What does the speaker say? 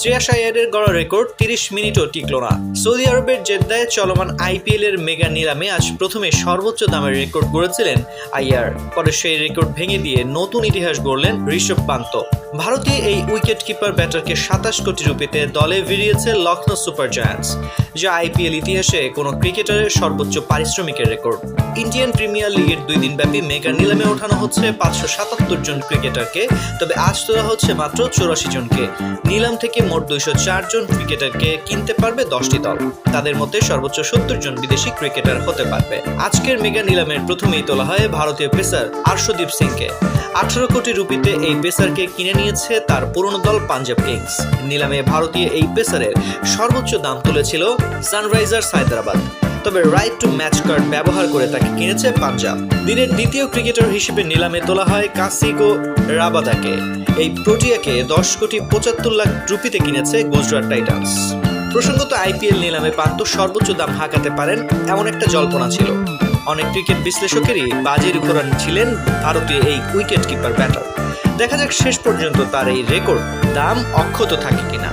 শ্রেয়াস আইয়ারের গড়া রেকর্ড 30 মিনিটও টিকল না। সৌদি আরবের জেদ্দায় চলমান আইপিএল এর মেগা নিলামে আজ প্রথমে সর্বোচ্চ দামের রেকর্ড গড়েছিলেন আইয়ার। পরে সেই রেকর্ড ভেঙে দিয়ে নতুন ইতিহাস গড়লেন ঋষভ পান্ত। ভারতীয় এই উইকেট কিপার ব্যাটারকে 27 কোটি রুপিতে দলে ভিড়িয়েছে লখনৌ সুপার জায়ান্টস, যা আইপিএল ইতিহাসে কোনো ক্রিকেটারের সর্বোচ্চ পারিশ্রমিকের রেকর্ড। ইন্ডিয়ান প্রিমিয়ার লিগের 2 দিনব্যাপী মেগা নিলামে ওঠানো হচ্ছে 577 জন ক্রিকেটারকে, তবে আজ তোলা হচ্ছে মাত্র 84 জনকে। নিলাম থেকে মোট 204 জন ক্রিকেটারকে কিনতে পারবে 10টি দল। তাদের মধ্যে সর্বোচ্চ 70 জন বিদেশি ক্রিকেটার হতে পারবে। আজকের মেগা নিলামের প্রথমেই তোলা হয় ভারতীয় পেসার আর্শদীপ সিংকে। 18 কোটি রুপিতে এই পেসারকে কিনে নিয়েছে তার পুরনো দল পাঞ্জাব কিংস। নিলামে ভারতীয় এই পেসারের সর্বোচ্চ দাম তুলেছিল সানরাইজার্স হায়দ্রাবাদ, তবে রাইট টু ম্যাচ কার্ড ব্যবহার করে তাকে কিনেছে পাঞ্জাব। দিনের দ্বিতীয় ক্রিকেটার হিসেবে নিলামে তোলা হয় কাসিগো রাবাদাকে। এই প্রোটিয়াকে 10 কোটি 75 লাখ রুপিতে কিনেছে গুজরাট টাইটান্স। প্রসঙ্গত, আইপিএল নিলামে পান্ত সর্বোচ্চ দাম হাঁকাতে পারেন এমন একটা জল্পনা ছিল। অনেক ক্রিকেট বিশ্লেষকেরই বাজির উপর ছিলেন ভারতীয় এই উইকেট কিপার ব্যাটার। দেখা যাক শেষ পর্যন্ত তার এই রেকর্ড দাম অক্ষত থাকে কিনা।